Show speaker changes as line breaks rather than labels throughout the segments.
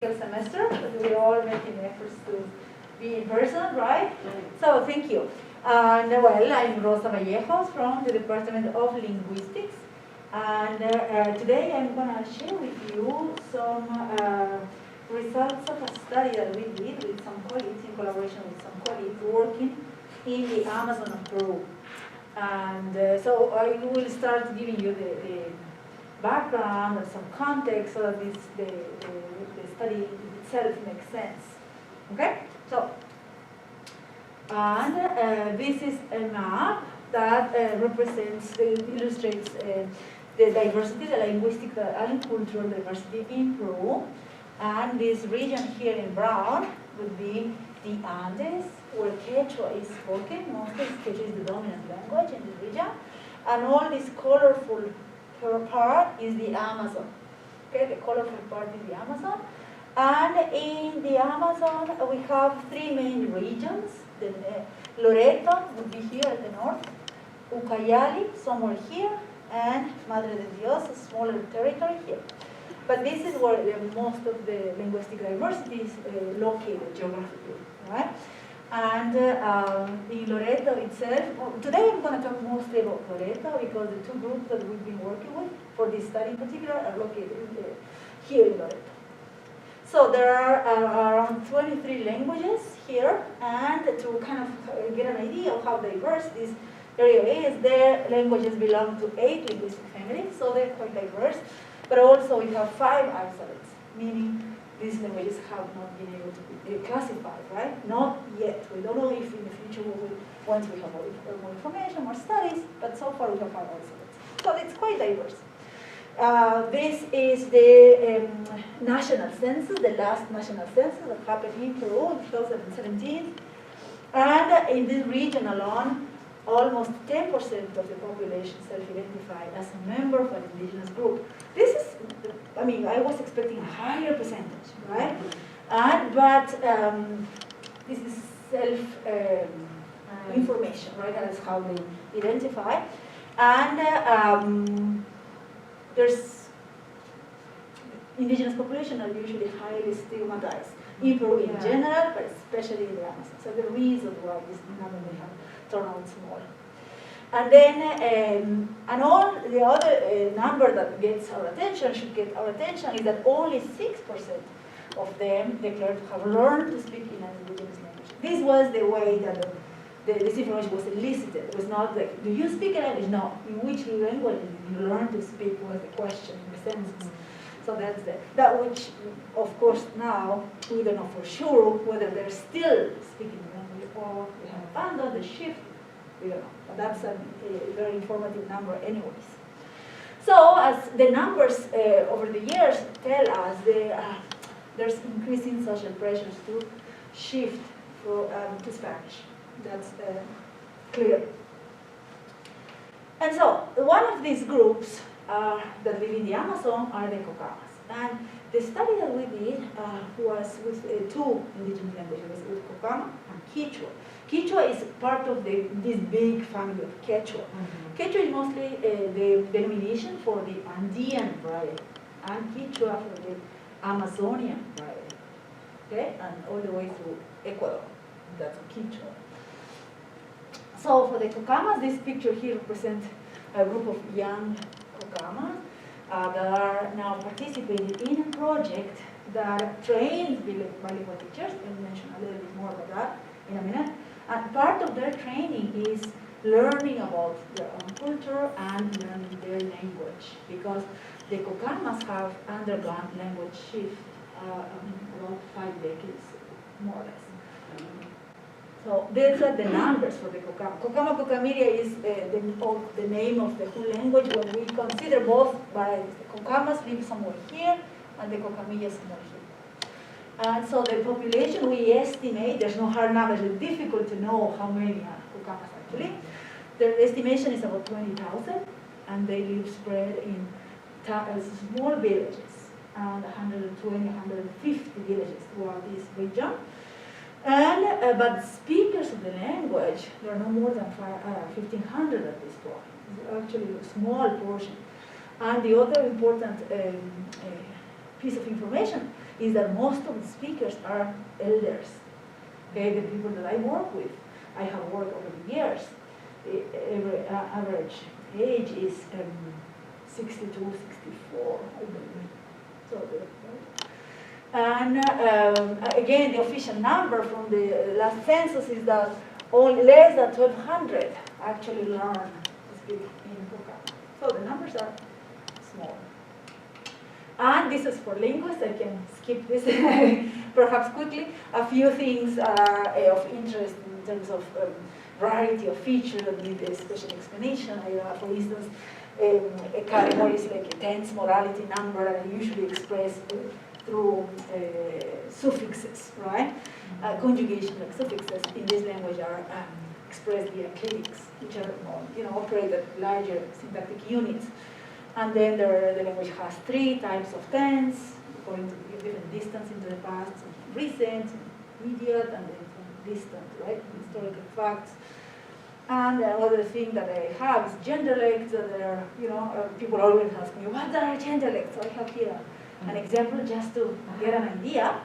semester, but we're all making efforts to be in person, right? So thank you. Well, I'm Rosa Vallejos from the Department of Linguistics, and today I'm going to share with you some results of a study that we did with some colleagues, in collaboration with some colleagues working in the Amazon of Peru. And so I will start giving you the background and some context so that the study itself makes sense. Okay? So, and this is a map that illustrates the diversity, the linguistic and cultural diversity in Peru. And this region here in brown would be the Andes, where Quechua is spoken. Mostly Quechua is the dominant language in this region. And all this colorful part is the Amazon. Okay, the colorful part is the Amazon. And in the Amazon, we have three main regions. The Loreto would be here at the north, Ucayali, somewhere here, and Madre de Dios, a smaller territory here. But this is where most of the linguistic diversity is located geographically, right? And in Loreto itself, today I'm going to talk mostly about Loreto because the two groups that we've been working with for this study in particular are located here in Loreto. So there are around 23 languages here, and to kind of get an idea of how diverse this area is, their languages belong to 8 linguistic families, so they're quite diverse. But also we have 5 isolates, meaning these languages have not been able to be classified, right? Not yet. We don't know if in the future we will, once we have more information, more studies, but so far we have 5 isolates. So it's quite diverse. This is the national census, the last national census that happened in Peru in 2017. And in this region alone, almost 10% of the population self-identify as a member of an indigenous group. This is, I mean, I was expecting a higher percentage, right? But this is self-information, right? That's how they identify. And there's indigenous population are usually highly stigmatized in Peru in general, but especially in the Amazon. So the reason why this number may have turned out small. And then, and all the other number that gets our attention, should get our attention, is that only 6% of them declare to have learned to speak in an indigenous language. This was the way that this information was elicited. It was not like, do you speak a language? No. In which language did you learn to speak was the question in the census. So that's that which, of course, now we don't know for sure whether they're still speaking the language or they have abandoned the shift. We don't know. But that's a very informative number anyways. So as the numbers over the years tell us, there's increasing social pressures to shift to Spanish. That's clear. And so one of these groups that live in the Amazon are the Cocamas. And the study that we did was with 2 indigenous languages, with Cocama and Quechua. Quechua is part of this big family of Quechua. Quechua is mostly the denomination for the Andean variety, and Quechua for the Amazonian variety. Okay, and all the way through Ecuador. That's Quechua. So for the Cocamas, this picture here represents a group of young Cocamas that are now participating in a project that trains bilingual teachers. I'll mention a little bit more about that in a minute. And part of their training is learning about their own culture and learning their language, because the Cocamas have undergone language shift about 5 decades, more or less. So these are the numbers for the Cocama. Cocama Cocamiria is the name of the whole language when we consider both varieties. The Cocamas live somewhere here and the Cocamillas somewhere here. And so the population we estimate, there's no hard numbers, it's difficult to know how many are Cocamas actually. The estimation is about 20,000, and they live spread in small villages, around 120, 150 villages throughout this region. And but speakers of the language, there are no more than 1,500 at this point. It's actually a small portion. And the other important piece of information is that most of the speakers are elders. Okay, the people that I work with, I have worked over the years. The average age is 62, 64, I believe. So, and again, the official number from the last census is that only less than 1,200 actually learn to speak in Kokama. So the numbers are small. And this is for linguists. I can skip this perhaps quickly. A few things are of interest in terms of variety of features that need a special explanation. For instance, categories like tense, modality, number are usually expressed through suffixes, right? Conjugation like suffixes in this language are expressed via clitics, which are operate at larger syntactic units. And then the language has 3 types of tense, according to different distance into the past, recent, immediate, and then distant, right? Historical facts. And another thing that I have is genderless. That are, people always ask me, what are genderless? So I have here an example just to get an idea.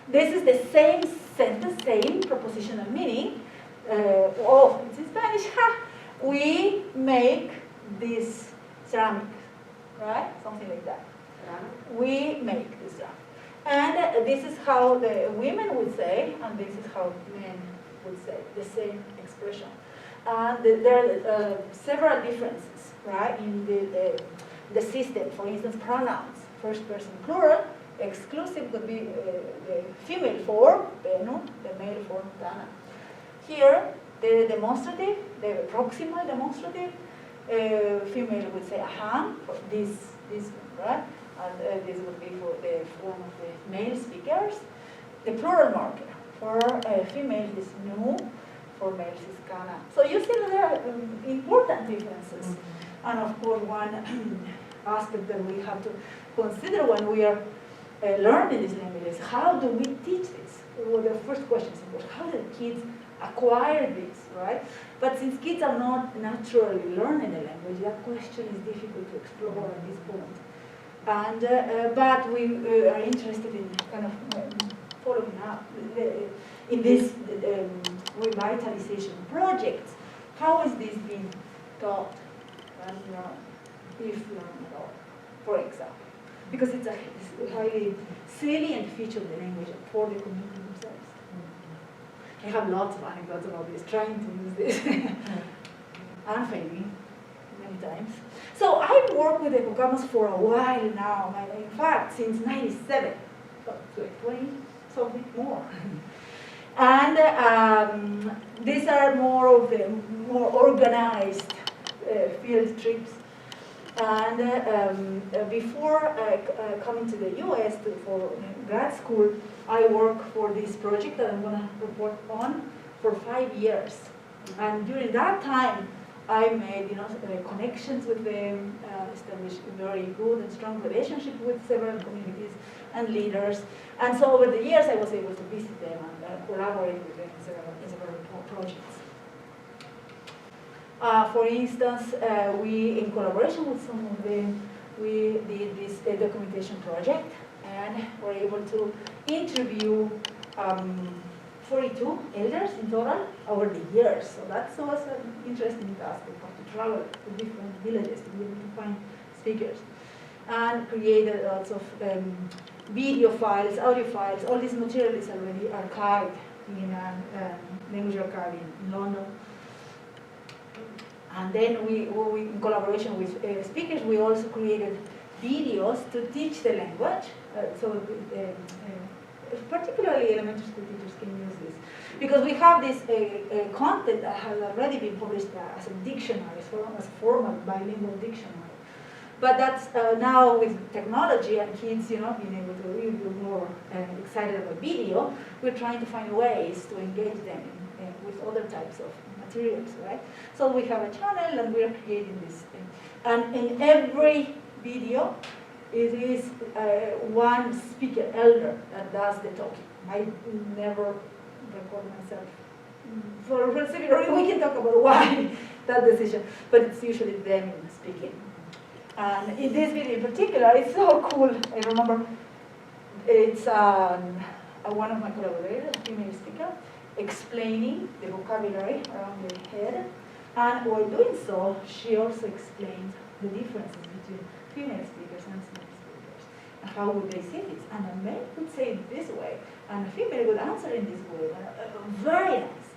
This is the same sentence, same propositional meaning. It's in Spanish. We make this ceramic, right? Something like that. We make this ceramic. And this is how the women would say, and this is how men would say, the same expression. And there are several differences, right, in the system. For instance, pronouns, first person plural, exclusive would be the female form, benu, the male form, tana. Here, the demonstrative, the proximal demonstrative, female would say aham, for this one, right? And this would be for the form of the male speakers. The plural marker for females is nu, for males is kana. So you see that there are important differences. And of course, one aspect that we have to consider when we are learning this language is how do we teach this? Well, the first question is, how do kids acquire this, right? But since kids are not naturally learning a language, that question is difficult to explore at this point. And but we are interested in kind of following up in this revitalization project. How is this being taught and learned, if learned at all, for example? Because it's a highly salient feature of the language for the community themselves. I have lots of anecdotes about this, trying to use this and failing many times. So I've worked with the Kokamas for a while now, in fact, since '97, so like 20 something more. And these are more of the more organized field trips. And before coming to the US for grad school, I worked for this project that I'm going to report on for 5 years. And during that time, I made connections with them, established a very good and strong relationship with several communities and leaders. And so over the years, I was able to visit them and collaborate with them in several projects. For instance, we, in collaboration with some of them, we did this documentation project and were able to interview 42 elders in total over the years. So that was an interesting task. We have to travel to different villages to be able to find speakers. And created lots of video files, audio files. All this material is already archived in a language archive in London. And then we in collaboration with speakers, we also created videos to teach the language. Particularly elementary school teachers can use this. Because we have this content that has already been published as a dictionary, as a formal bilingual dictionary. But that's now with technology and kids, being able to really be more excited about video, we're trying to find ways to engage them with other types of materials, right? So we have a channel and we're creating this thing. And in every video, it is one speaker elder that does the talking. I never record myself. For a seminar, we can talk about why that decision, but it's usually them speaking. And in this video in particular, it's so cool. I remember it's one of my collaborators, a female speaker, explaining the vocabulary around the head. And while doing so, she also explains the differences between female speakers and male speakers. And how would they say this? And a male would say it this way, and a female would answer in this way. Very nice.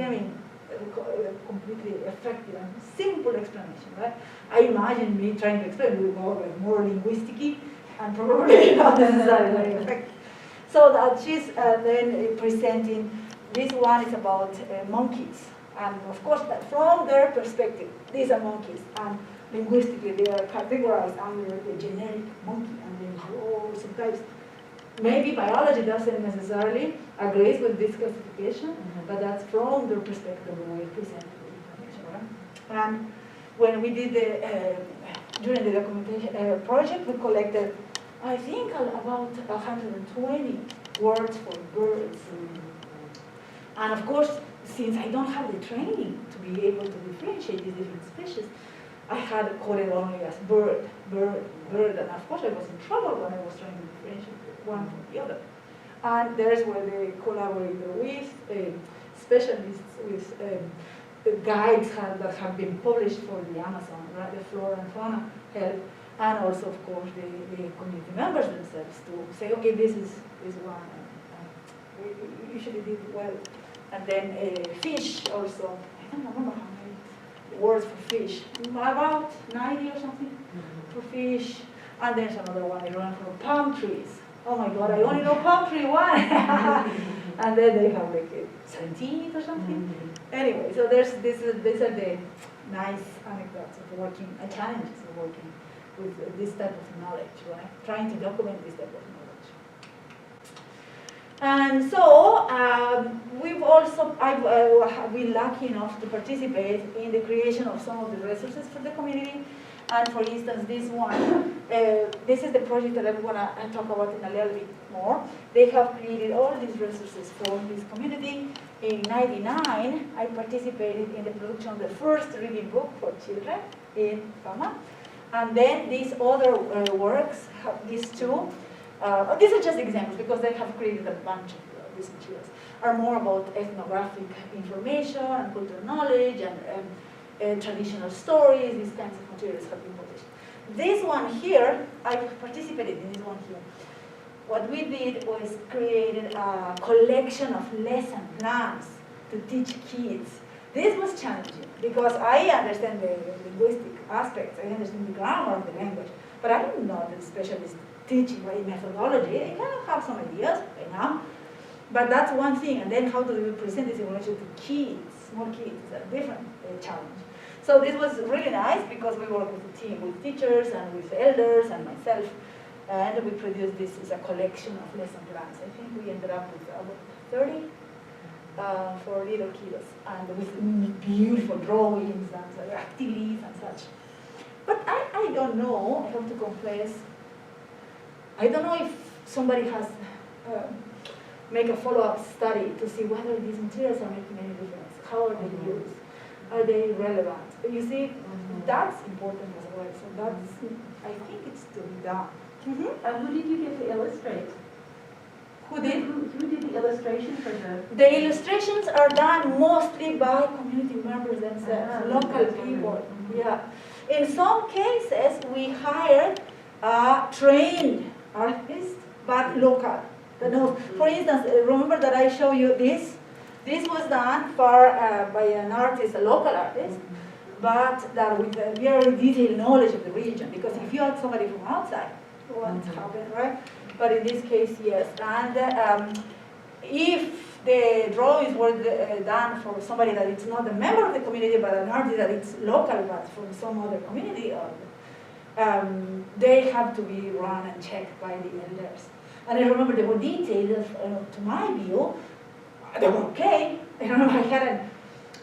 I mean, completely effective and simple explanation, right? I imagine me trying to explain with more linguistic and probably not necessarily very effective. So that she's then presenting, this one is about monkeys. And of course, that from their perspective, these are monkeys. And linguistically, they are categorized under the generic monkey. And then, sometimes, maybe biology doesn't necessarily agree with this classification, but that's from their perspective when we present the information, right? And when we did during the documentation project, we collected, I think, about 120 words for birds. And of course, since I don't have the training to be able to differentiate these different species, I had coded only as bird, and of course I was in trouble when I was trying to differentiate one from the other. And there's where they collaborated with specialists, with guides that have been published for the Amazon, right? The flora and fauna help, and also, of course, the community members themselves to say, okay, this is one. We usually did well. And then fish also, I don't remember how many words for fish, about 90 or something for fish. And there's another one I learned for palm trees. Oh my God, I only know palm tree one. And then they have like 17 or something. Anyway, so these are the nice anecdotes of working, challenges of working with this type of knowledge, right? Trying to document this type of knowledge. And so I've been lucky enough to participate in the creation of some of the resources for the community. And for instance, this one, this is the project that I'm going to talk about in a little bit more. They have created all these resources for this community. In '99, I participated in the production of the first reading book for children in Fama. And then these other works, these two, these are just examples because they have created a bunch of these materials, are more about ethnographic information and cultural knowledge and traditional stories. These kinds of materials have been published. This one here, I participated in this one here. What we did was created a collection of lesson plans to teach kids. This was challenging because I understand the linguistic aspects, I understand the grammar of the language, but I'm not a specialist teaching by methodology. I kind of have some ideas right now, but that's one thing. And then how do we present this information to kids, small kids? It's a different challenge. So this was really nice because we worked with a team, with teachers and with elders and myself, and we produced this as a collection of lesson plans. I think we ended up with about 30 for little kids, and with beautiful drawings and activities and such. But I don't know, I have to confess, I don't know if somebody has make a follow-up study to see whether these materials are making any difference. How are they used? Are they relevant? You see, that's important as well. So that's, I think it's to be done.
Who did you get to illustrate?
Who did?
Who did the illustration for the?
The illustrations are done mostly by community members themselves, local people. Yeah. In some cases, we hired a trained artist, but local. For instance, remember that I showed you this? This was done by an artist, a local artist, but that with a very detailed knowledge of the region. Because if you had somebody from outside, it won't happen, right? But in this case, yes. And if the drawings were done for somebody that is not a member of the community, but an artist that is local, but from some other community, they have to be run and checked by the elders. And I remember they were detailed, to my view, they were okay. I remember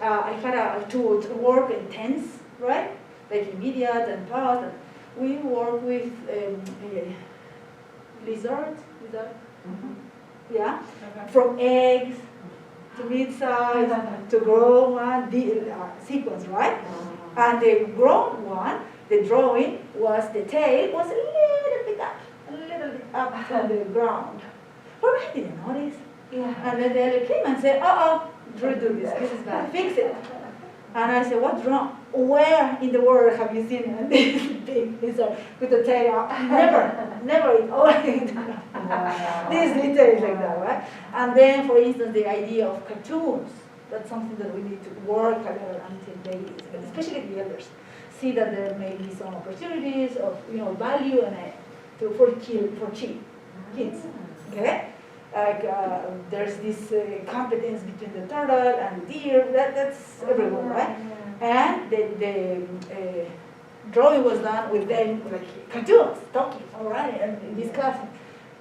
I had to work in tense, right? Like immediate and past. And we work with lizard, yeah, from eggs to mid-size to grown one, sequence, right? And the grown one, the drawing was the tail was a little bit up, a little little bit up from the ground. Well, I didn't notice.
Yeah.
And then the elder came and said, redo this is bad, fix it. And I said, what's wrong? Where in the world have you seen this big lizard with the tail up? Never, always. These details like that, right? And then, for instance, the idea of cartoons. That's something that we need to work a little until they, especially the elders, see that there may be some opportunities of value and for kids. Okay, like there's this competence between the turtle and the deer. That's everywhere, right? And the drawing was done with them like cartoons, talking, all right, and discussing.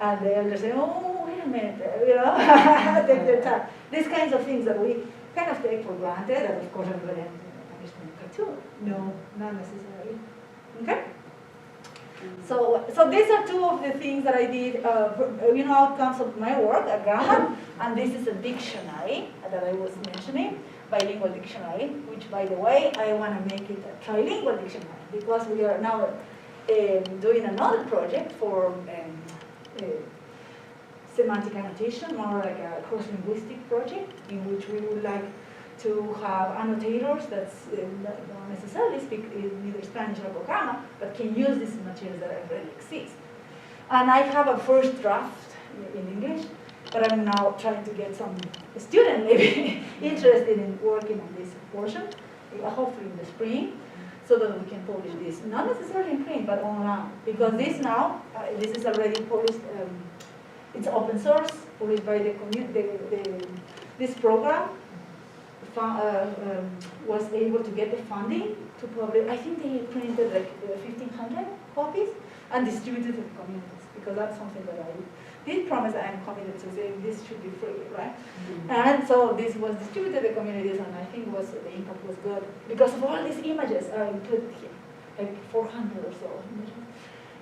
And the elders say, oh, wait a minute, take their time. These kinds of things that we kind of take for granted, and of course everybody understands cartoon. No, not necessarily. Okay? So these are two of the things that I did, outcomes of my work, a grammar, and this is a dictionary that I was mentioning, Bilingual Dictionary, which, by the way, I want to make it a trilingual dictionary, because we are now doing another project for semantic annotation, more like a cross-linguistic project, in which we would like to have annotators that don't necessarily speak neither Spanish or Kokama, but can use these materials that already exist. And I have a first draft in English, but I'm now trying to get some student maybe interested in working on this portion, hopefully in the spring, so that we can publish this, not necessarily in print, but online. Because this now, this is already published, it's open source, published by the community. This program was able to get the funding to publish. I think they printed like 1,500 copies and distributed to the communities, because that's something that I did promise I am committed to saying this should be free, right? And so this was distributed to the communities, and I think the impact was good because of all these images are included here, like 400 or so images.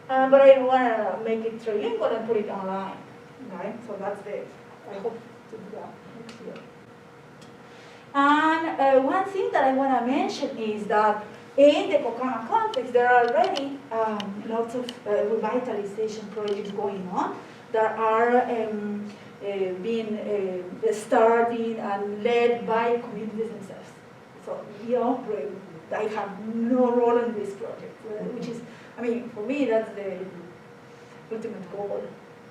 But I want to make it trilingual and put it online, right? So that's I hope to do that next year. And one thing that I want to mention is that in the Kokama context, there are already lots of revitalization projects going on that are being started and led by communities themselves. So, I have no role in this project, which is, for me, that's the ultimate goal,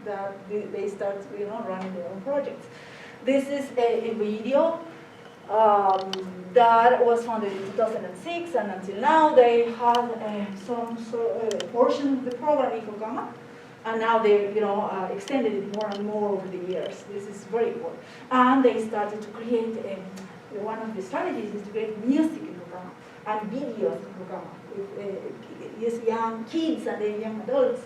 that they start, running their own projects. This is a video that was founded in 2006, and until now they have some portion of the program in Kokama, and now they extended it more and more over the years. This is very cool. And they started to create, one of the strategies is to create music in Kokama and videos in Kokama with young kids and then young adults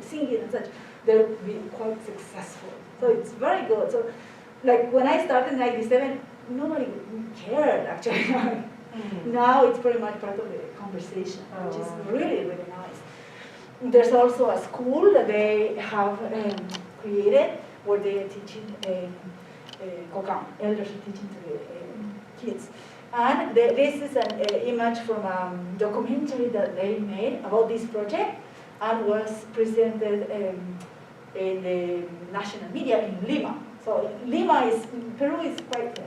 singing and such. They've been quite successful. So it's very good. So, like when I started in 1997, nobody cared actually. Now it's pretty much part of the conversation, which is really, really nice. There's also a school that they have created where they are teaching Kokama. Elders are teaching to the kids. And this is an image from a documentary that they made about this project and was presented in the national media in Lima. So Peru is quite,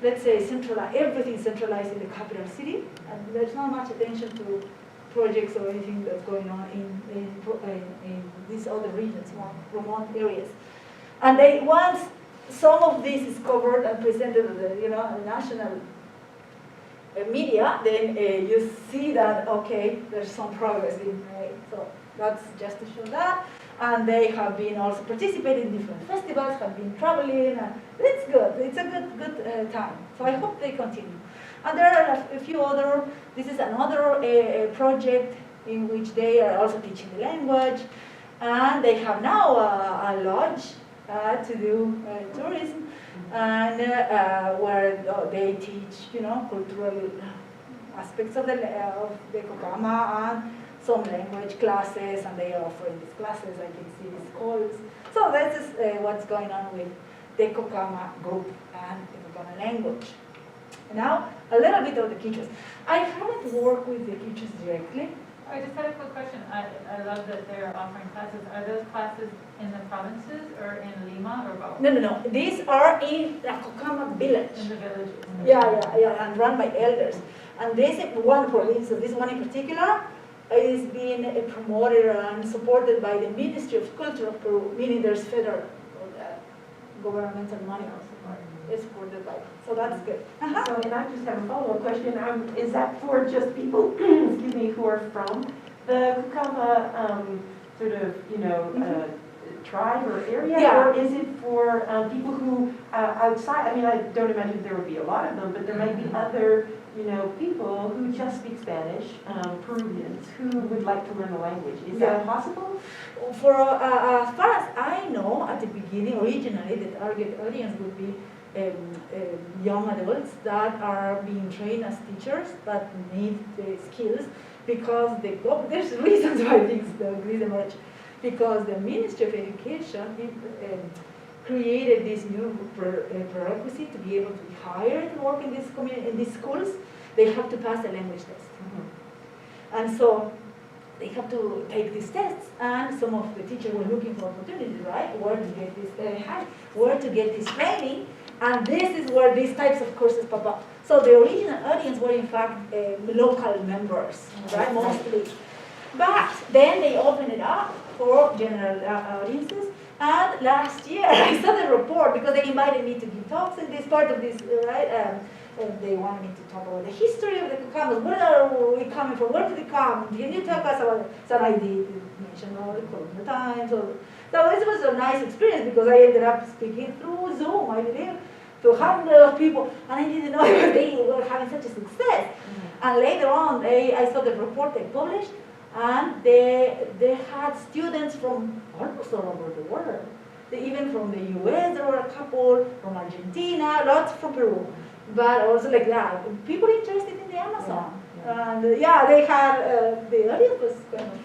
let's say, centralized. Everything centralized in the capital city, and there's not much attention to projects or anything that's going on in these other regions, more remote areas. And once some of this is covered and presented in the national media, then you see that, okay, there's some progress being made. So that's just to show that. And they have been also participating in different festivals, have been traveling, and it's good. It's a good time. So I hope they continue. And there are a few other, this is another project in which they are also teaching the language. And they have now a lodge to do tourism, and where they teach, cultural aspects of the Kokama and some language classes, and they are offering these classes. I can see these calls. So this is what's going on with the Kokama group and the Kokama language. Now, a little bit of the Quichuas. I haven't worked with the Quichuas directly.
I just had a quick question. I love that they're offering classes. Are those classes in the provinces or in Lima or both?
No. These are in La Cocama village.
In the villages?
Yeah, and run by elders. And this one, for instance, this one in particular, is being promoted and supported by the Ministry of Culture of Peru, meaning there's federal governmental money also. It's supported by. So that's good.
So, and I just have a follow-up question. Is that for just people, excuse me, who are from the Kukama sort of, tribe or area?
Yeah.
Or is it for people who outside? I mean, I don't imagine there would be a lot of them, but there might be other, people who just speak Spanish, Peruvians, who would like to learn the language. Is that possible?
For as far as I know, at the beginning, originally, the target audience would be young adults that are being trained as teachers that need the skills because there's reasons why things emerge. Because the Ministry of Education created this new prerequisite to be able to be hired and work in these schools. They have to pass a language test. And so they have to take these tests, and some of the teachers were looking for opportunities, right? Where to get this training, and this is where these types of courses pop up. So the original audience were in fact local members, right, mostly. But then they opened it up for general audiences, and last year I saw the report because they invited me to give talks in this part of this, right? They wanted me to talk about the history of the Kukamas. Where are we coming from? Where did they come? Can you talk us about it? So I did mention all the colonial times. So this was a nice experience because I ended up speaking through Zoom, I believe, to hundreds of people, and I didn't know they were having such a success. And later on, I saw the report they published, and they had students from almost all over the world. Even from the US, there were a couple, from Argentina, lots from Peru. But also like that, people interested in the Amazon. And they had, the audience was kind of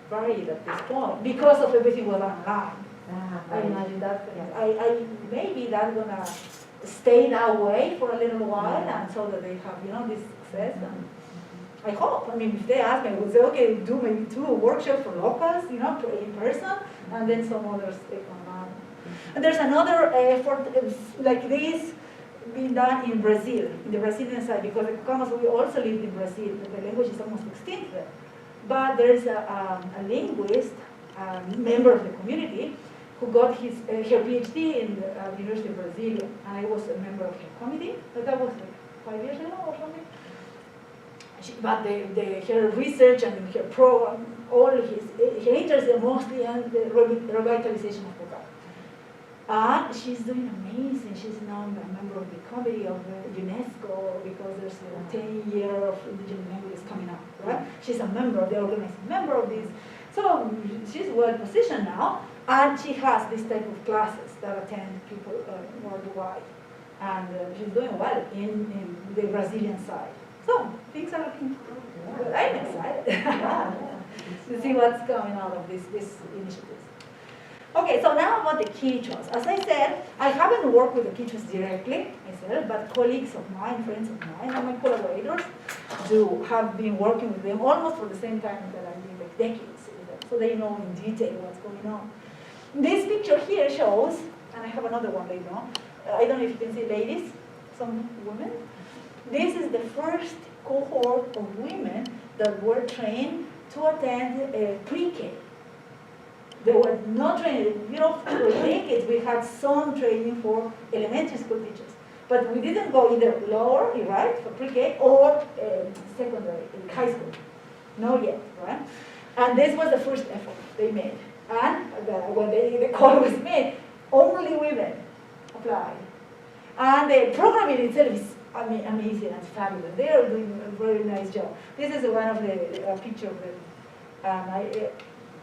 varied at this point because of everything was online. I imagine that. I maybe that's gonna stay that way for a little while, and so that they have, this success. And I hope. I mean, if they ask me, I would say, okay, do maybe 2 workshops for locals, in person, and then some others online. And there's another effort like this being done in Brazil, in the Brazilian side, because the Kukamas, we also lived in Brazil. The language is almost extinct there. But there's a linguist, a member of the community, who got her PhD in the University of Brasilia, and I was a member of her committee. But that was like 5 years ago or something. But her research and her program, all her interests are mostly in the revitalization of Kuka. And she's doing amazing. She's now a member of the committee of UNESCO because there's a 10-year of indigenous languages coming up, right? She's a member, the organizing member of this. So she's well positioned now, and she has this type of classes that attend people worldwide. And she's doing well in the Brazilian side. So things are looking good. I'm excited to see what's coming out of these initiatives. Okay, so now about the Quichuas. As I said, I haven't worked with the Quichuas directly myself, but colleagues of mine, friends of mine, and my collaborators have been working with them almost for the same time that I've been, like decades with them. So they know in detail what's going on. This picture here shows, and I have another one later on, I don't know if you can see ladies, some women. This is the first cohort of women that were trained to attend pre-K. They were not trained, for decades we had some training for elementary school teachers. But we didn't go either lower, right, for pre-K, or secondary, high school. Not yet, right? And this was the first effort they made. And when the call was made, only women applied. And the program in itself is amazing and fabulous. They are doing a very nice job. This is one of the picture of them. And I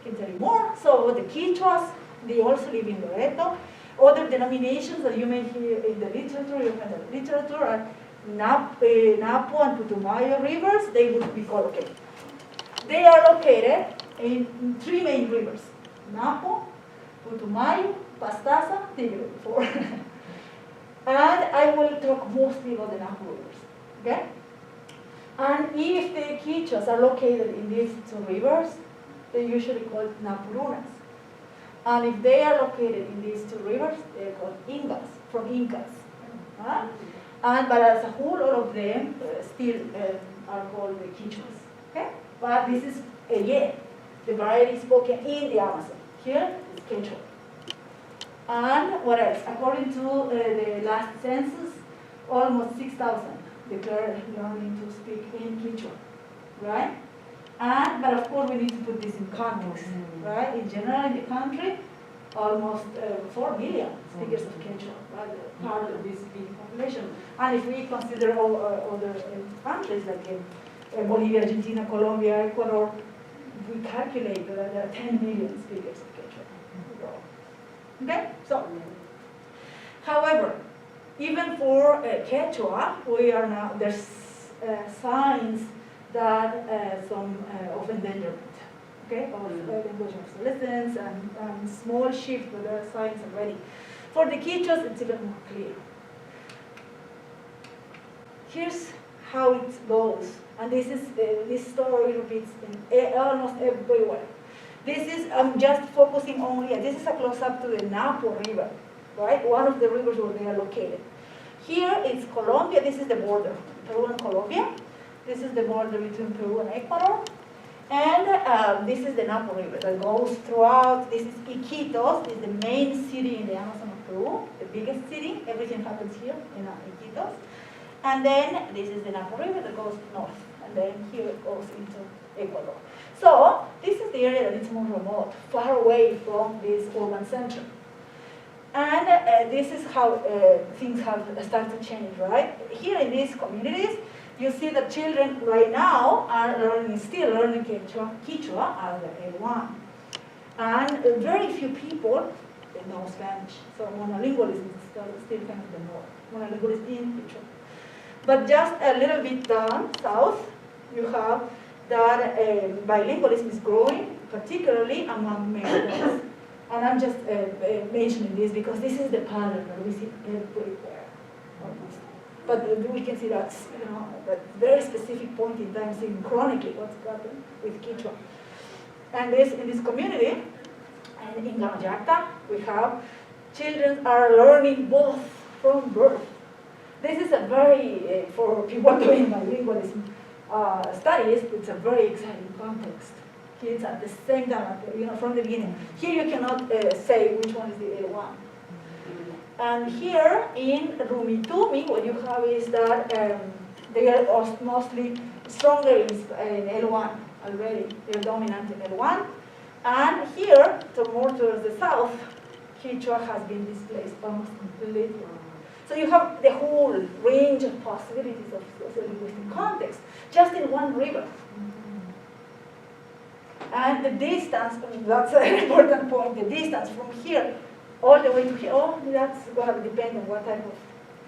can tell you more. So the Quichuas, they also live in Loreto. Other denominations that you may hear in the literature, you find the literature are Napo and Putumayo rivers, they would be collocated. They are located in 3 main rivers: Napo, Putumayo, Pastaza, Tigre, 4. And I will talk mostly about the Napo rivers, okay? And if the Quichuas are located in these two rivers, they're usually called Napurunas. And if they are located in these two rivers, they're called Incas, from Incas. But as a whole, all of them still are called the Quichuas. Okay? But this is, again, the variety spoken in the Amazon. Here is Quechua. And what else? According to the last census, almost 6,000 declared learning to speak in Quechua, right? But of course, we need to put this in context, right? In general, in the country, almost 4 million speakers of Quechua, right? Part of this big population. And if we consider all other countries like Bolivia, Argentina, Colombia, Ecuador, we calculate that there are 10 million speakers of Quechua. Okay? So, however, even for Quechua, we are now, there's signs that some of endangerment, okay, of language obsolescence and small shift, but there are signs already. For the Quichuas, it's even more clear. Here's how it goes, and this story repeats in almost everywhere. This is, I'm just focusing only, this is a close-up to the Napo River, right? One of the rivers where they are located. Here it's Colombia, this is the border, Peru and Colombia. This is the border between Peru and Ecuador. And this is the Napo River that goes throughout. This is Iquitos, this is the main city in the Amazon of Peru, the biggest city. Everything happens here in Iquitos. And then this is the Napo River that goes north. And then here it goes into Ecuador. So this is the area that is more remote, far away from this urban center. And this is how things have started to change, right? Here in these communities, you see that children right now are still learning Quechua as the A1. And very few people know Spanish. So monolingualism is still kind of the norm. Monolingualism in Quechua. But just a little bit down south, you have that bilingualism is growing, particularly among Mexicans. And I'm just mentioning this because this is the pattern that we see everywhere, almost. But we can see that, that very specific point in time, seeing chronically what's happened with Quechua. And in this community, and in Gamajacta, we have children are learning both from birth. This is a very, for people doing bilingualism studies, it's a very exciting context. Kids at the same time, from the beginning. Here you cannot say which one is the A1. And here in Rumitumi, what you have is that they are mostly stronger in L1 already. They're dominant in L1. And here, more towards the south, Quechua has been displaced almost completely. So you have the whole range of possibilities of linguistic context just in one river. And the distance, that's an important point, the distance from here all the way to here, that's going to depend on what type of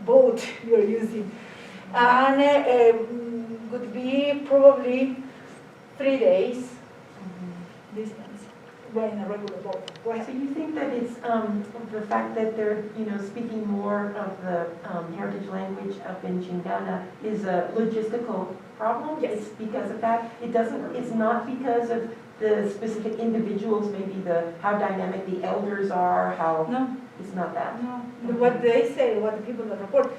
boat you're using. And would be probably 3 days distance when in a regular boat.
So you think that it's the fact that they're speaking more of the heritage language up in Chingana is a logistical problem?
Yes.
It's because of that? It's not because of the specific individuals, maybe how dynamic the elders are, how...
No.
It's not that?
No. What they say, what the people that report,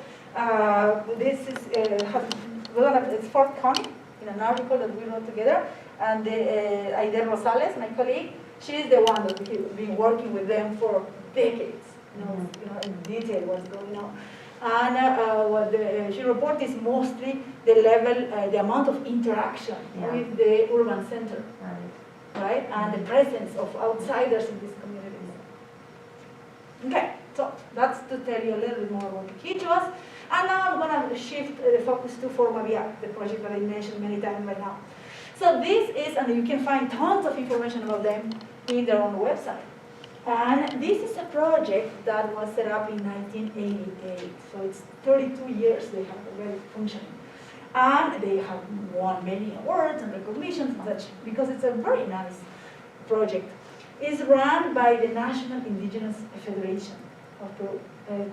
this is, it's forthcoming in an article that we wrote together, and Aide Rosales, my colleague, she's the one that has been working with them for decades, in detail what's going on. And what she reports is mostly the level, the amount of interaction with the urban center, right? And the presence of outsiders in these communities. Okay, so that's to tell you a little bit more about the Quichuas. And now I'm going to shift the focus to Formavia, the project that I mentioned many times right now. So this is, and you can find tons of information about them in their own website. And this is a project that was set up in 1988. So it's 32 years they have already functioning. And they have won many awards and recognitions and such, because it's a very nice project. It's run by the National Indigenous Federation of Peru,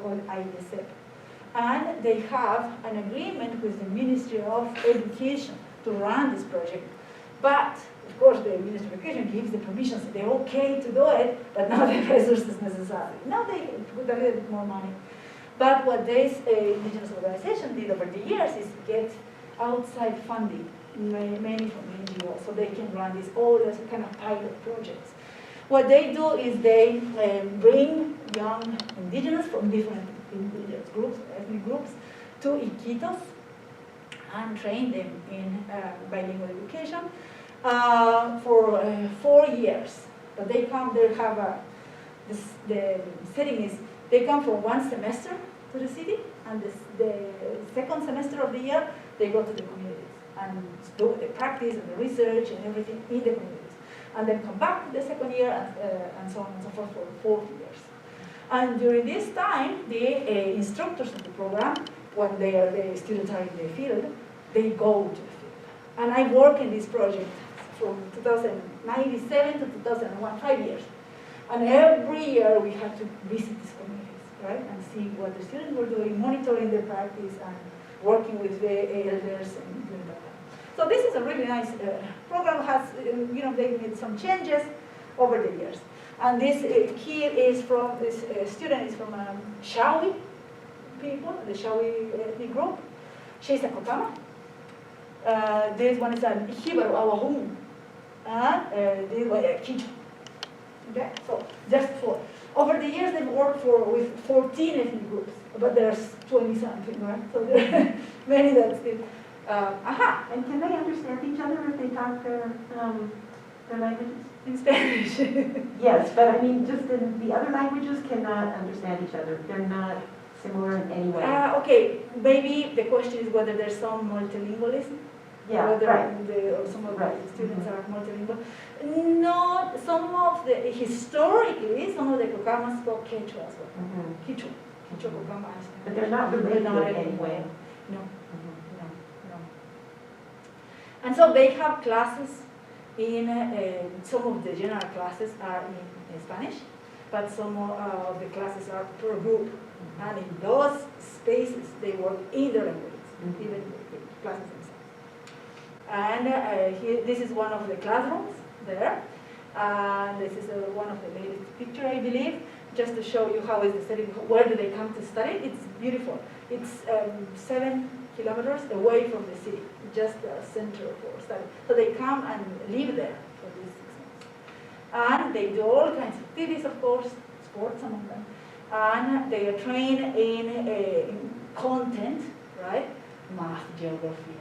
called IDSEP. And they have an agreement with the Ministry of Education to run this project. But, of course, the Ministry of Education gives the permission, so they're okay to do it, but not the resources necessary. Now they put a little bit more money. But what this indigenous organization did over the years is get outside funding, mainly from NGOs, so they can run all these kind of pilot projects. What they do is they bring young indigenous from different indigenous groups, ethnic groups, to Iquitos and train them in bilingual education for 4 years. But they come, they have the setting is, they come for 1 semester to the city, and the second semester of the year, they go to the communities and do the practice and the research and everything in the communities. And then come back the second year and so on and so forth for 4 years. And during this time, the instructors of the program, when the students are in the field, they go to the field. And I work in this project from 1997 to 2001, 5 years. And every year we had to visit these communities, right? And see what the students were doing, monitoring their practice and working with the elders and doing that. So this is a really nice program. Has they made some changes over the years. And this kid is from this student is from Shawi people, the Shawi ethnic group. She's a Kokama. This one is a Hibaru Awahum, and this one a Kichu. Okay, so just 4. Over the years, they've worked with 14 ethnic groups, but there's 20 something, right? So there are many that still.
And can they understand each other if they talk their languages?
In Spanish.
Yes, but I mean, just in the other languages cannot understand each other. They're not similar in any way.
Okay, maybe the question is whether there's some multilingualism.
Yeah,
whether
right.
Or some of the students are multilingual. No, some of the, historically, some of the Kokamas spoke Quechua as well. Quechua Kokama.
But they're not related in any way.
No. And so they have classes in, some of the general classes are in Spanish, but some of the classes are per group. And in those spaces, they work in their languages, even the classes themselves. And here, this is one of the classrooms there. And this is one of the latest picture, I believe, just to show you how is the setting, where do they come to study. It's beautiful. It's 7 kilometers away from the city, just a center for study. So they come and live there for these 6 months. And they do all kinds of activities, of course, sports among them. And they are trained in content, right? Math, geography,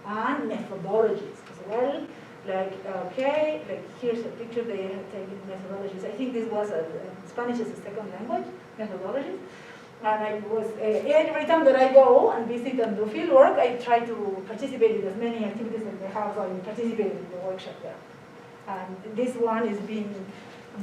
and methodologies as well. Like, okay, like here's a picture they have taken methodologies. I think this was Spanish as a second language, methodologies. And I was, every time that I go and visit and do field work, I try to participate in as many activities as they have, so I participated in the workshop there. And this one is being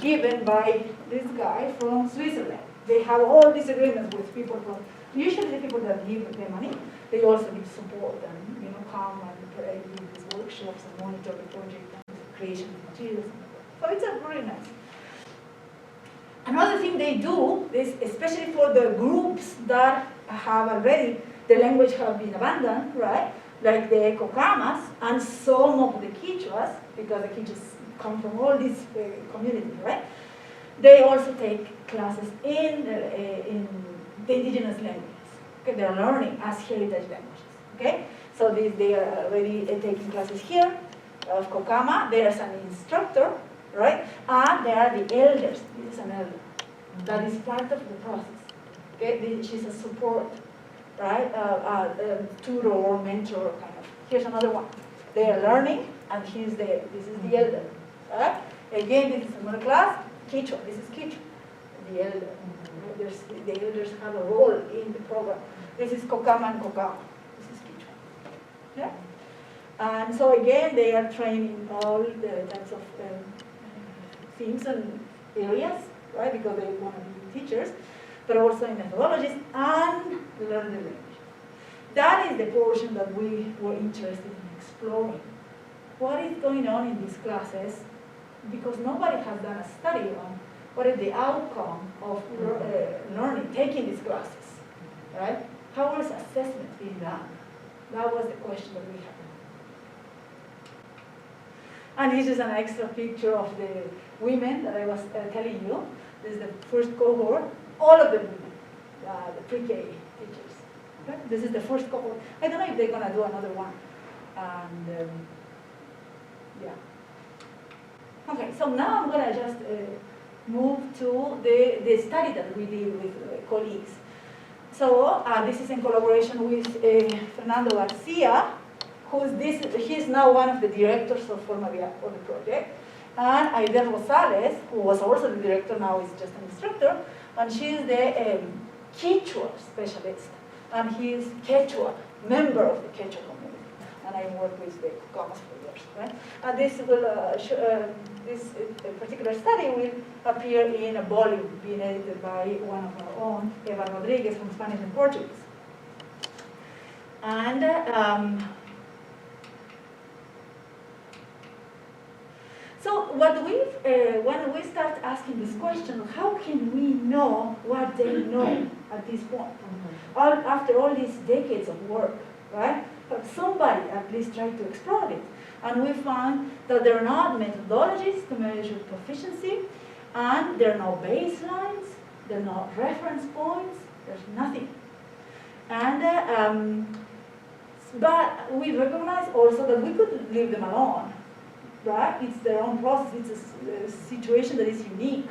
given by this guy from Switzerland. They have all these agreements with people from, usually the people that give the money, they also give support and come and give these workshops and monitor the project and the creation of materials. So it's a very nice. Another thing they do is, especially for the groups that have already, the language have been abandoned, right? Like the Kokamas and some of the Quichuas, because the Quichuas come from all these communities, right? They also take classes in the indigenous languages. Okay, they are learning as heritage languages. Okay, so they are already taking classes here of Kokama. There's an instructor, right? And there are the elders. This is an elder. That is part of the process. Okay, she's a support, right? Tutor or mentor kind of. Here's another one. They are learning, and this is the elder. Right? Again, this is another class. Quechua. This is Quechua. The elder. The elders have a role in the program. This is Kokama and Kokama. This is Quechua. Yeah. And so again, they are training all the types of themes and areas, right? Because they want to be teachers, but also in methodologies and learn the language. That is the portion that we were interested in exploring. What is going on in these classes? Because nobody has done a study on what is the outcome of learning, taking these classes, right? How is assessment being done? That was the question that we had. And this is an extra picture of the women that I was telling you. This is the first cohort, all of the women, the pre-K teachers. Okay? This is the first cohort. I don't know if they're going to do another one. And yeah. Okay, so now I'm going to just move to the study that we did with colleagues. So this is in collaboration with Fernando Garcia, he's now one of the directors of Formavia for the project, and Aida Rosales, who was also the director, now is just an instructor, and she's the Quechua specialist, and he's Quechua, member of the Quechua community, and I work with the Comas for years, right? And this particular study will appear in a volume being edited by one of our own, Eva Rodriguez, from Spanish and Portuguese. And so when we start asking this question, how can we know what they know at this point? After all these decades of work, right? But somebody at least tried to explore it. And we found that there are not methodologies to measure proficiency, and there are no baselines, there are no reference points, there's nothing. And but we recognize also that we could leave them alone. Right? It's their own process, it's a situation that is unique.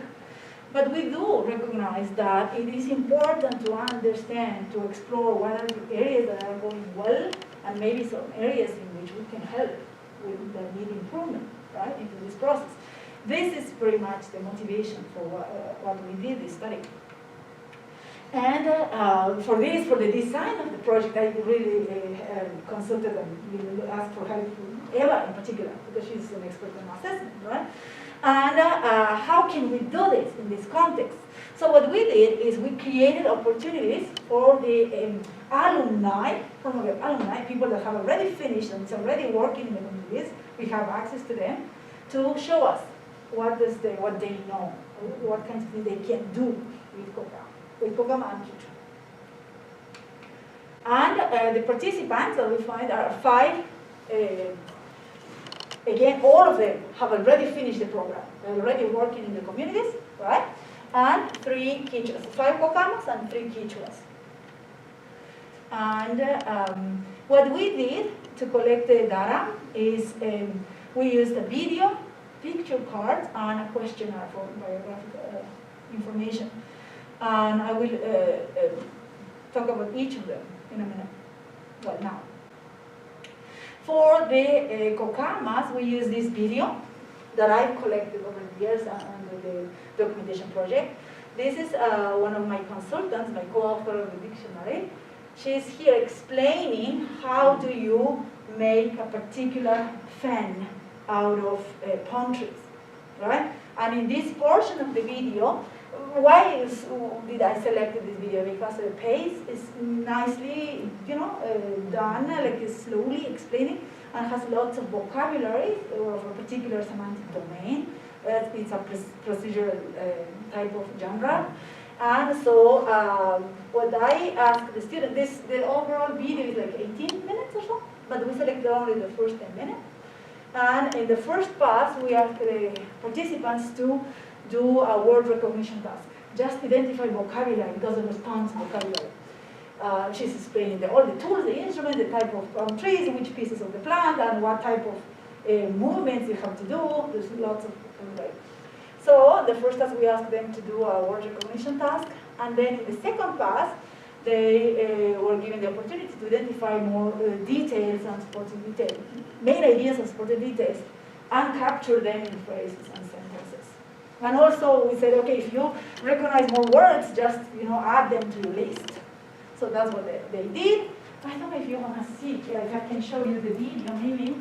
But we do recognize that it is important to understand, to explore what are the areas that are going well, and maybe some areas in which we can help with that need improvement, right, into this process. This is very much the motivation for what we did this study. And for the design of the project, I really consulted and asked for help from Eva in particular, because she's an expert in assessment, right? And how can we do this in this context? So what we did is we created opportunities for the alumni, people that have already finished and is already working in the communities, we have access to them, to show us what they know, what kinds of things they can do with Kokama and Quechua. And the participants that we find are 5. Again, all of them have already finished the program. They're already working in the communities, right? And 3 Quechuas, 5 Kokamas and 3 Quechuas. And what we did to collect the data is we used a video, picture cards, and a questionnaire for biographical information. And I will talk about each of them in a minute, well, now. For the Kokamas, we use this video that I've collected over the years under the documentation project. This is one of my consultants, my co-author of the dictionary. She's here explaining how do you make a particular fan out of palm trees, right? And in this portion of the video, why did I select this video? Because the pace is nicely, done, like it's slowly explaining, and has lots of vocabulary of a particular semantic domain. It's a procedural type of genre. And so what I asked the student, the overall video is like 18 minutes or so, but we selected only the first 10 minutes. And in the first pass, we asked the participants to do a word recognition task. Just identify vocabulary, because it responds vocabulary. She's explaining all the tools, the instruments, the type of trees, which pieces of the plant, and what type of movements you have to do. There's lots of vocabulary. So the first task, we asked them to do a word recognition task, and then in the second pass, they were given the opportunity to identify more details and supporting details, main ideas and supporting details, and capture them in phrases and sentences. And also we said, okay, if you recognize more words, just add them to your list. So that's what they did. I don't know if you want to see, if I can show you the video, maybe.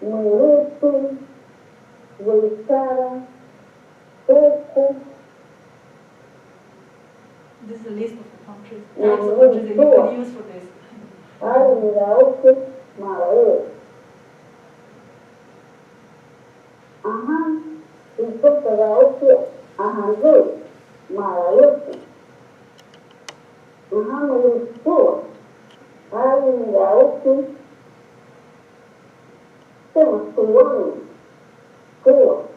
Meretu, Wekara, Oku,
This is a list of the countries, types of countries that you can use for this.
Airaoku, Marae. Aha, Ipotaraoku, Aharu, Marae. Aha, Meretu, Airaoku, Temutuanu, Kua.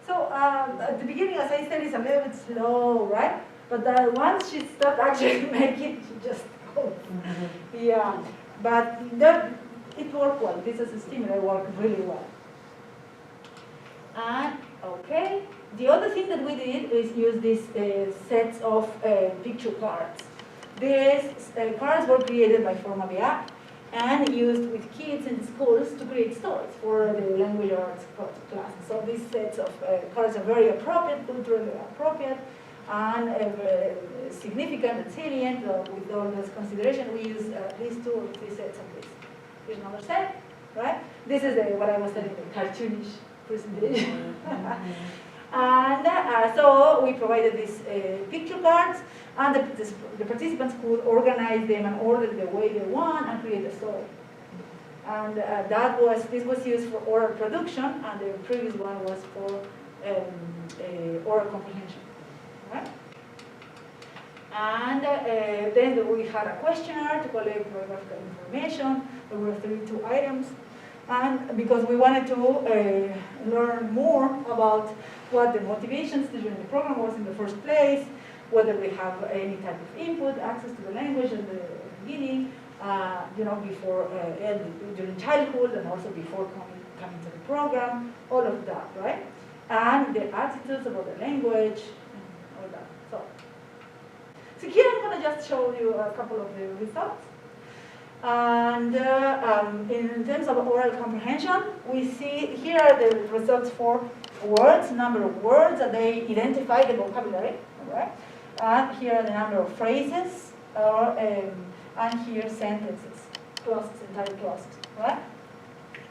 So at the beginning, as I said, it's a little bit slow, right? But once she started actually making it, she just goes. Yeah, but it worked well. This as a stimuli worked really well. And okay, the other thing that we did is use these sets of picture cards. These cards were created by Formavia and used with kids in schools to create stories for the language arts class. So these sets of cards are very appropriate, culturally appropriate, and significant and salient. With all this consideration, we use at least 2 or 3 sets of this. Here's another set, right? This is what I was telling you, the cartoonish presentation. And so we provided these picture cards, and the participants could organize them and order the way they want and create a story. And this was used for oral production, and the previous one was for oral comprehension. Right? And then we had a questionnaire to collect biographical information. There were 32 items. And because we wanted to learn more about what the motivations to join the program was in the first place, whether we have any type of input, access to the language at the beginning, before, during childhood, and also before coming to the program, all of that, right? And the attitudes about the language, and all that. So here I'm going to just show you a couple of the results. And in terms of oral comprehension, we see here are the results for words, number of words that they identify the vocabulary, right? And here are the number of phrases, and here sentences, clauses, entire clauses, right?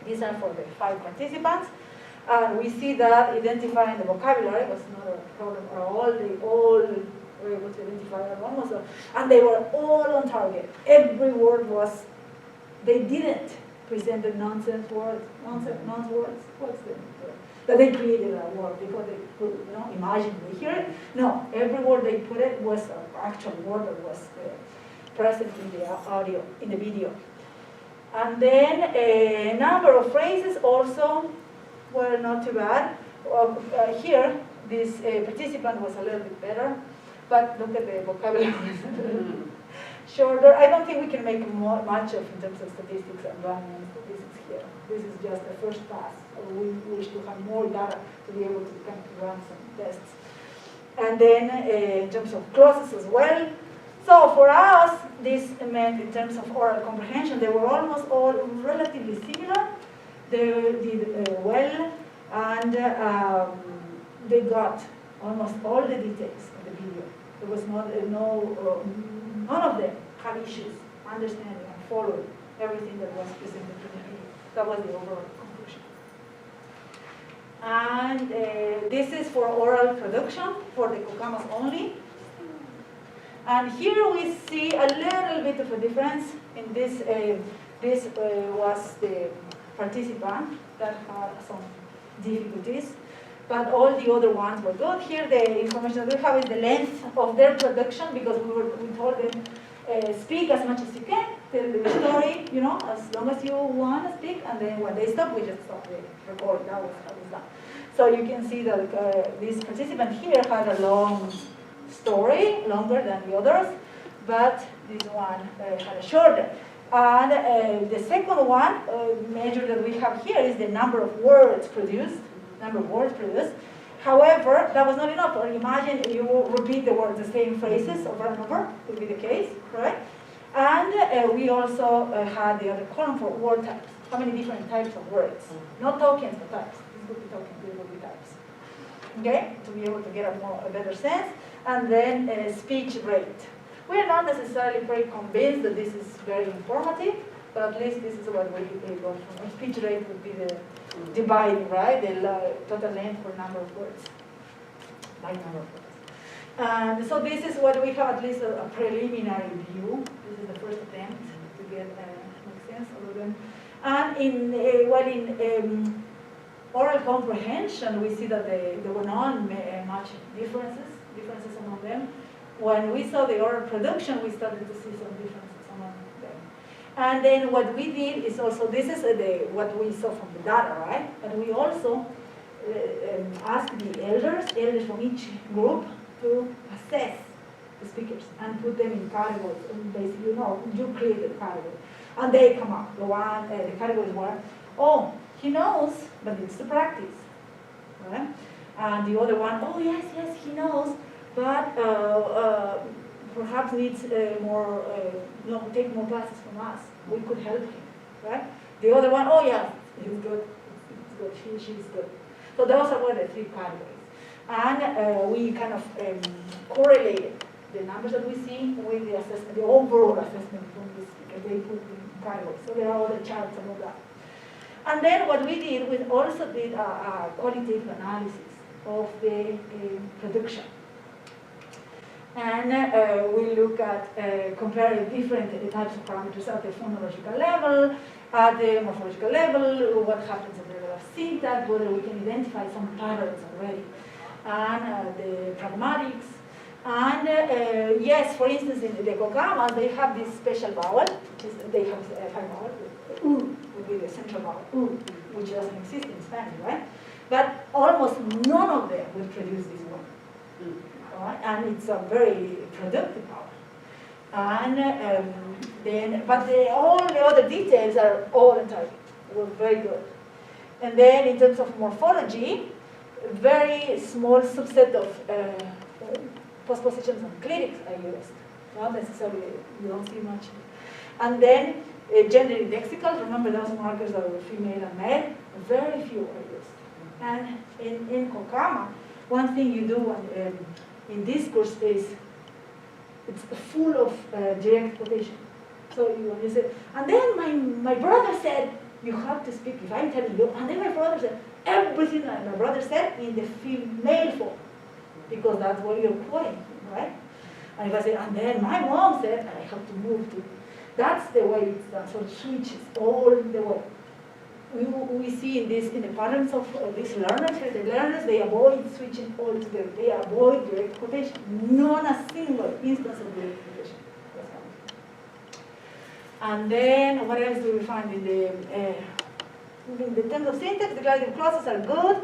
These are for the 5 participants. And we see that identifying the vocabulary was not a problem at all. They all were able to identify almost, and they were all on target. Every word was, they didn't present the nonsense words, what's the that they created a word because they could, imagine they hear it. No, every word they put it was an actual word that was present in the audio, in the video. And then a number of phrases also were not too bad. Here, this participant was a little bit better, but look at the vocabulary. Shorter. I don't think we can make much of in terms of statistics and running statistics here. This is just the first pass. We wish to have more data to be able to run some tests. And then in terms of clauses as well. So for us, this meant in terms of oral comprehension, they were almost all relatively similar. They did well, and they got almost all the details of the video. There was none of them had issues understanding and following everything that was presented to the video. That was the overall conclusion. And this is for oral production, for the Kokamas only. And here we see a little bit of a difference in this. This was the participant that had some difficulties, but all the other ones were good. Here the information that we have is the length of their production, because we told them, speak as much as you can, tell the story, as long as you want to speak, and then when they stop, we just stop the recording. That was how it was done. So you can see that this participant here had a long story, longer than the others, but this one had a shorter. And the second one measure that we have here is the number of words produced. However, that was not enough. Or imagine you repeat the words, the same phrases over and over, would be the case, right? And we also had the other column for word types. How many different types of words? Not tokens, but types. This would be tokens, these would be types. Okay, to be able to get a better sense. And then speech rate. We are not necessarily very convinced that this is very informative, But at least this is what we got from. Speech rate would be the dividing, right? The total length for number of words by number of words. And so this is what we have, at least a preliminary view. This is the first attempt to get make sense of them. And in oral comprehension, we see that there were not much differences among them. When we saw the oral production, we started to see some differences among them. And then what we did is also, this is what we saw from the data, right? But we also asked the elders from each group to assess the speakers and put them in categories. And basically, you create a category. And they come up. The categories were, oh, he knows, but needs to practice. Right? And the other one, oh, yes, he knows, but perhaps needs take more classes from us. We could help him. Right? The other one, oh, yeah, he's good. She's good. So those are the three categories. And we kind of correlated the numbers that we see with the assessment, the overall assessment from the speaker. They put in categories. So there are all the charts and all that. And then what we did, we also did a qualitative analysis of the production. And we look at comparing different types of parameters at the phonological level, at the morphological level, what happens at the level of syntax, whether we can identify some patterns already, and the pragmatics. And yes, for instance, in the Kokamas, they have this special vowel, they have 5 vowels. Would be the central vowel, which doesn't exist in Spanish, right? But almost none of them will produce this one. Right? And it's a very productive vowel. And all the other details are all entirely were very good. And then in terms of morphology, very small subset of postpositions and clitics are used. Not necessarily, you don't see much. And then gender indexicals, remember those markers that were female and male, very few are used. And in Kokama, one thing you do in discourse is it's full of direct quotation. So when you say, and then my brother said, you have to speak, if I'm telling you, and then my brother said, everything that my brother said in the female form, because that's what you're quoting, right? And if I say, and then my mom said, I have to move to, that's the way it's done, so it switches all the way. We see in the patterns of these learners here, the learners, they avoid switching altogether. They avoid direct quotation. Not a single instance of direct quotation. And then what else do we find in the terms of syntax? Declarative clauses are good.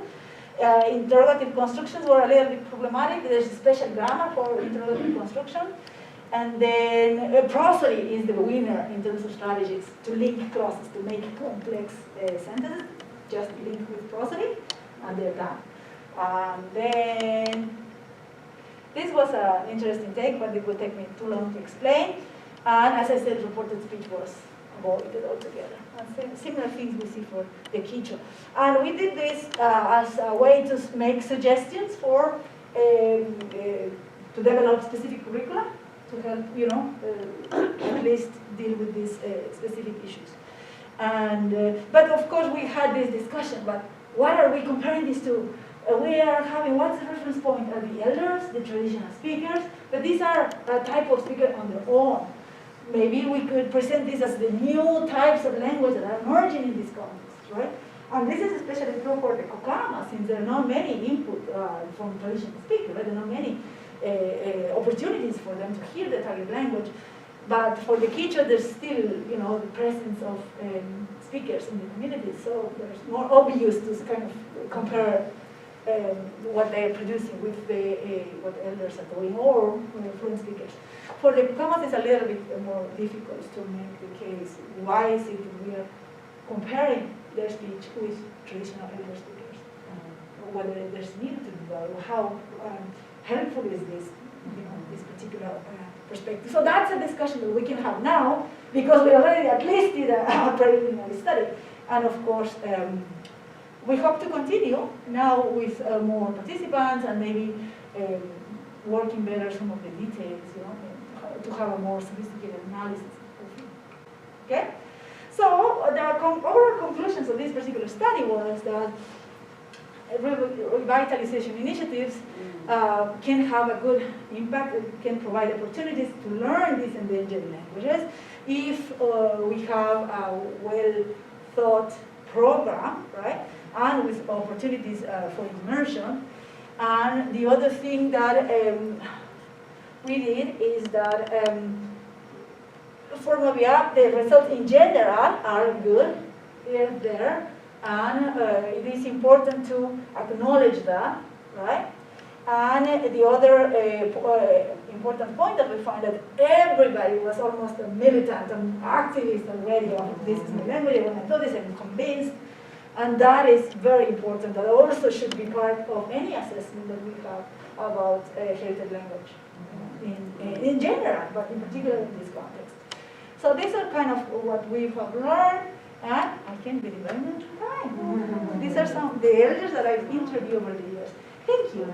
Interrogative constructions were a little bit problematic. There's a special grammar for interrogative construction. And then prosody is the winner in terms of strategies to link clauses, to make complex sentences. Just link with prosody, and they're done. And then this was an interesting take, but it would take me too long to explain. And as I said, reported speech was avoided altogether. And similar things we see for the Quichua. And we did this as a way to make suggestions for to develop specific curricula to help, at least deal with these specific issues. And but of course we had this discussion. But what are we comparing this to? We are having, what's the reference point? Are the elders, the traditional speakers? But these are a type of speaker on their own. Maybe we could present this as the new types of language that are emerging in this context, right? And this is especially true for the Kokama, since there are not many input from traditional speakers, right? There are not many opportunities for them to hear the target language. But for the Quichua, there's still, the presence of speakers in the community, so there's more obvious to kind of compare what they are producing with what elders are doing, or fluent speakers. For the Kokamas, it's a little bit more difficult to make the case. Why is it that we are comparing their speech with traditional elder speakers? Whether there's need to do that, or how helpful is this, this particular perspective. So that's a discussion that we can have now, because we already at least did a preliminary study. And of course, we hope to continue now with more participants and maybe working better some of the details, to have a more sophisticated analysis. Okay? So the overall conclusions of this particular study was that revitalization initiatives can have a good impact, can provide opportunities to learn these endangered languages if we have a well-thought program, right, and with opportunities for immersion. And the other thing that we did is that for Movia, the results in general are good, they're there, and it is important to acknowledge that, right? And the other important point that we find that everybody was almost a militant and activist already of this is my language, I want to do this, I'm convinced. And that is very important. That also should be part of any assessment that we have about heritage language in general, but in particular in this context. So these are kind of what we have learned, and I can't believe I'm out of time. These are some of the elders that I've interviewed over the years. Thank you.